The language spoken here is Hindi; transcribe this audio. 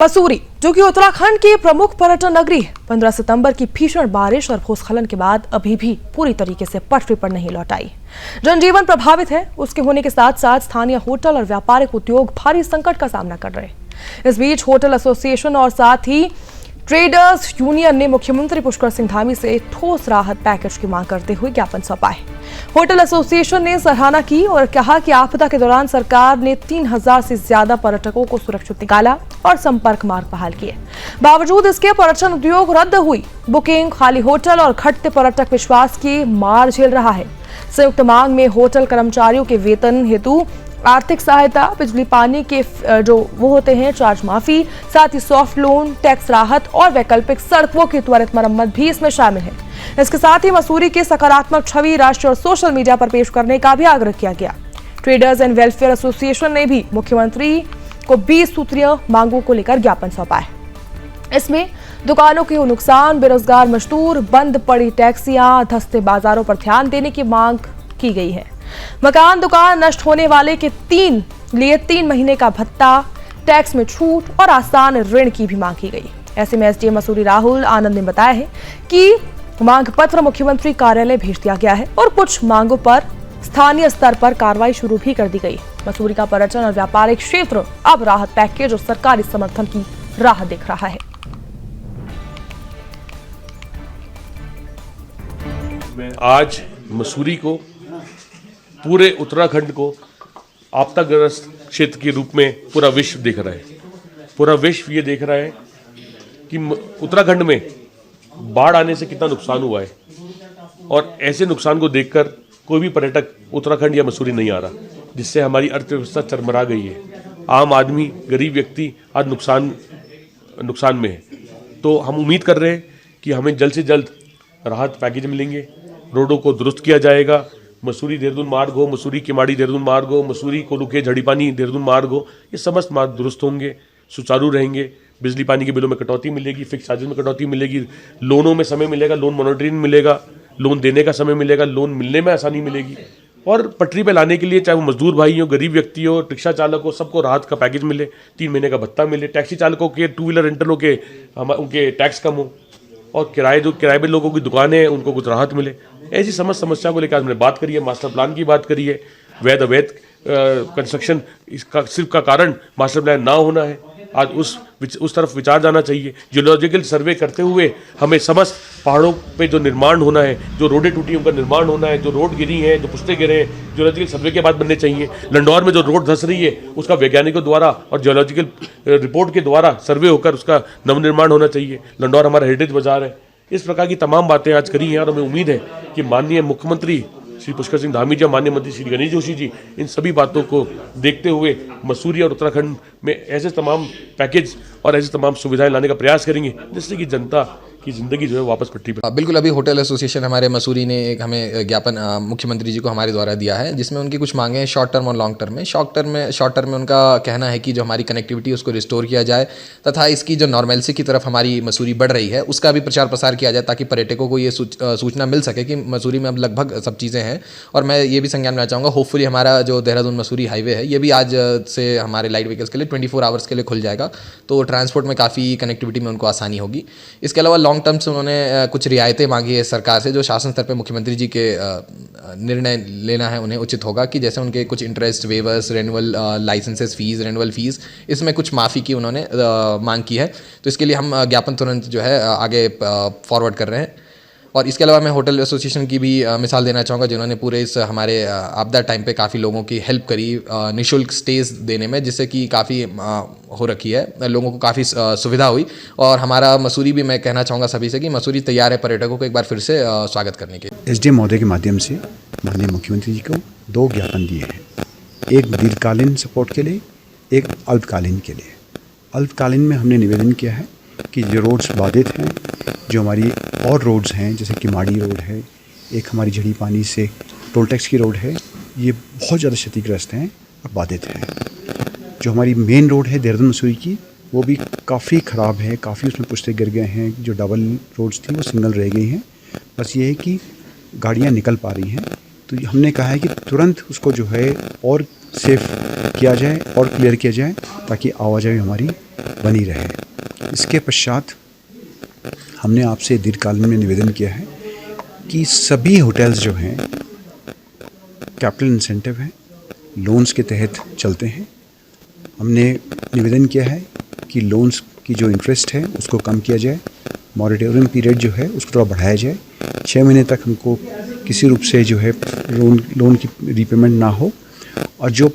मसूरी, जो कि उत्तराखंड की प्रमुख पर्यटन नगरी है, 15 सितंबर की भीषण बारिश और भूस्खलन के बाद अभी भी पूरी तरीके से पटरी पर नहीं लौट आई। जनजीवन प्रभावित है। उसके होने के साथ साथ स्थानीय होटल और व्यापारिक उद्योग भारी संकट का सामना कर रहे हैं। इस बीच होटल एसोसिएशन और साथ ही ट्रेडर्स यूनियन ने मुख्यमंत्री पुष्कर सिंह धामी से ठोस राहत पैकेज की मांग करते हुए ज्ञापन सौंपा है। होटल एसोसिएशन ने सराहना की और कहा कि आपदा के दौरान सरकार ने 3000 से ज्यादा पर्यटकों को सुरक्षित निकाला और संपर्क मार्ग बहाल किए। बावजूद इसके पर्यटन उद्योग रद्द हुई बुकिंग, खाली होटल और घटते पर्यटक विश्वास की मार झेल रहा है। संयुक्त मांग में होटल कर्मचारियों के वेतन हेतु आर्थिक सहायता, बिजली पानी के जो वो होते हैं चार्ज माफी, साथ ही सॉफ्ट लोन, टैक्स राहत और वैकल्पिक सड़कों की त्वरित मरम्मत भी इसमें शामिल है। इसके साथ ही मसूरी की सकारात्मक छवि राष्ट्रीय और सोशल मीडिया पर पेश करने का भी आग्रह किया गया। ट्रेडर्स एंड वेलफेयर एसोसिएशन ने भी मुख्यमंत्री को 20 सूत्रीय मांगों को लेकर ज्ञापन सौंपा है। इसमें दुकानों के नुकसान, बेरोजगार मजदूर, बंद पड़ी टैक्सियां, धंसते बाजारों पर ध्यान देने की मांग की गई है। मकान दुकान नष्ट होने वाले के 3 महीने का भत्ता, टैक्स में छूट और आसान ऋण की भी मांग की गई। ऐसे में एसडीएम मसूरी राहुल आनंद ने बताया है कि मांग पत्र मुख्यमंत्री कार्यालय भेज दिया गया है और कुछ मांगों पर स्थानीय स्तर पर कार्रवाई शुरू भी कर दी गई। मसूरी का पर्यटन और व्यापारिक क्षेत्र अब राहत पैकेज और सरकारी समर्थन की राह देख रहा है। आज मसूरी को, पूरे उत्तराखंड को आपदाग्रस्त क्षेत्र के रूप में पूरा विश्व देख रहा है। पूरा विश्व ये देख रहा है कि उत्तराखंड में बाढ़ आने से कितना नुकसान हुआ है और ऐसे नुकसान को देखकर कोई भी पर्यटक उत्तराखंड या मसूरी नहीं आ रहा, जिससे हमारी अर्थव्यवस्था चरमरा गई है। आम आदमी, गरीब व्यक्ति आज नुकसान में है। तो हम उम्मीद कर रहे हैं कि हमें जल्द से जल्द राहत पैकेज मिलेंगे, रोडों को दुरुस्त किया जाएगा। मसूरी देहरादून मार्ग हो, मसूरी किमाड़ी देहरादून मार्ग हो, मसूरी कोलुके झड़ीपानी देहरादून मार्ग हो, ये समस्त मार्ग दुरुस्त होंगे, सुचारू रहेंगे। बिजली पानी के बिलों में कटौती मिलेगी, फिक्स चार्जेस में कटौती मिलेगी, लोनों में समय मिलेगा, लोन मॉनिटरिंग मिलेगा, लोन देने का समय मिलेगा, लोन मिलने में आसानी मिलेगी। और पटरी पे लाने के लिए चाहे वो मजदूर भाई हो, गरीब व्यक्ति हो, रिक्शा चालक हो, सबको राहत का पैकेज मिले, 3 महीने का भत्ता मिले, टैक्सी चालकों के, 2 व्हीलर रेंटलों के उनके टैक्स कम हो, और किराए पे लोगों की दुकानें हैं उनको कुछ राहत मिले। ऐसी समस्या को लेकर हमने बात करी है, मास्टर प्लान की बात करी है। वैध अवैध कंस्ट्रक्शन इसका सिर्फ का कारण मास्टर प्लान ना होना है। आज उस तरफ विचार जाना चाहिए। जियोलॉजिकल सर्वे करते हुए हमें समस्त पहाड़ों पे जो निर्माण होना है, जो रोडें टूटी उनका निर्माण होना है, जो रोड गिरी हैं, जो पुश्ते गिरे हैं, जियोलॉजिकल सर्वे के बाद बनने चाहिए। लंडौर में जो रोड धंस रही है उसका वैज्ञानिकों द्वारा और जियोलॉजिकल रिपोर्ट के द्वारा सर्वे होकर उसका नवनिर्माण होना चाहिए। लंडौर हमारा हेरिटेज बाजार है। इस प्रकार की तमाम बातें आज करी हैं और हमें उम्मीद है कि माननीय मुख्यमंत्री श्री पुष्कर सिंह धामी जी, माननीय मंत्री श्री गणेश जोशी जी इन सभी बातों को देखते हुए मसूरी और उत्तराखंड में ऐसे तमाम पैकेज और ऐसी तमाम सुविधाएं लाने का प्रयास करेंगे जिससे कि जनता की जिंदगी जो है वापस पटरी पर। बिल्कुल, अभी होटल एसोसिएशन हमारे मसूरी ने एक हमें ज्ञापन मुख्यमंत्री जी को हमारे द्वारा दिया है, जिसमें उनकी कुछ मांगे हैं शॉर्ट टर्म और लॉन्ग टर्म में। शॉर्ट टर्म में उनका कहना है कि जो हमारी कनेक्टिविटी उसको रिस्टोर किया जाए तथा इसकी जो नॉर्मलसी की तरफ हमारी मसूरी बढ़ रही है उसका भी प्रचार प्रसार किया जाए, ताकि पर्यटकों को ये सूचना मिल सके कि मसूरी में अब लगभग सब चीज़ें हैं। और मैं ये भी संज्ञान लेना चाहूँगा, होपफुली हमारा जो देहरादून मसूरी हाईवे है ये भी आज से हमारे लाइट व्हीकल्स के लिए 24 आवर्स के लिए खुल जाएगा, तो ट्रांसपोर्ट में काफ़ी कनेक्टिविटी में उनको आसानी होगी। इसके अलावा लॉन्ग टर्म से उन्होंने कुछ रियायतें मांगी है सरकार से, जो शासन स्तर पे मुख्यमंत्री जी के निर्णय लेना है उन्हें उचित होगा, कि जैसे उनके कुछ interest waivers, renewal licences fees, renewal fees, इसमें कुछ माफ़ी की उन्होंने मांग की है। तो इसके लिए हम ज्ञापन तुरंत जो है आगे फॉरवर्ड कर रहे हैं। और इसके अलावा मैं होटल एसोसिएशन की भी मिसाल देना चाहूँगा, जिन्होंने पूरे इस हमारे आपदा टाइम पे काफ़ी लोगों की हेल्प करी निःशुल्क स्टेज देने में, जिससे कि काफ़ी हो रखी है, लोगों को काफ़ी सुविधा हुई। और हमारा मसूरी भी, मैं कहना चाहूँगा सभी से कि मसूरी तैयार है पर्यटकों को एक बार फिर से स्वागत करने के। एसडीएम महोदय के माध्यम से माननीय मुख्यमंत्री जी को 2 ज्ञापन दिए हैं, एक दीर्घकालीन सपोर्ट के लिए, एक अल्पकालीन के लिए। अल्पकालीन में हमने निवेदन किया है कि जो रोड्स बाधित हैं, जो हमारी और रोड्स हैं जैसे किमाड़ी रोड है, एक हमारी झड़ीपानी से टोल टैक्स की रोड है, ये बहुत ज़्यादा क्षतिग्रस्त हैं और बाधित हैं। जो हमारी मेन रोड है देहरादून मसूरी की, वो भी काफ़ी ख़राब है, काफ़ी उसमें पुश्ते गिर गए हैं। जो डबल रोड्स थी वो सिंगल रह गई हैं। बस ये है कि गाड़ियाँ निकल पा रही हैं, तो हमने कहा है कि तुरंत उसको जो है और सेफ किया जाए और क्लियर किया जाए ताकि आवाजाही हमारी बनी रहे। इसके पश्चात हमने आपसे दीर्घकालीन में निवेदन किया है कि सभी होटल्स जो हैं कैपिटल इंसेंटिव हैं, लोन्स के तहत चलते हैं। हमने निवेदन किया है कि लोन्स की जो इंटरेस्ट है उसको कम किया जाए, मॉरेटोरियम पीरियड जो है उसको थोड़ा बढ़ाया जाए, 6 महीने तक हमको किसी रूप से जो है लोन की रीपेमेंट ना हो, और जो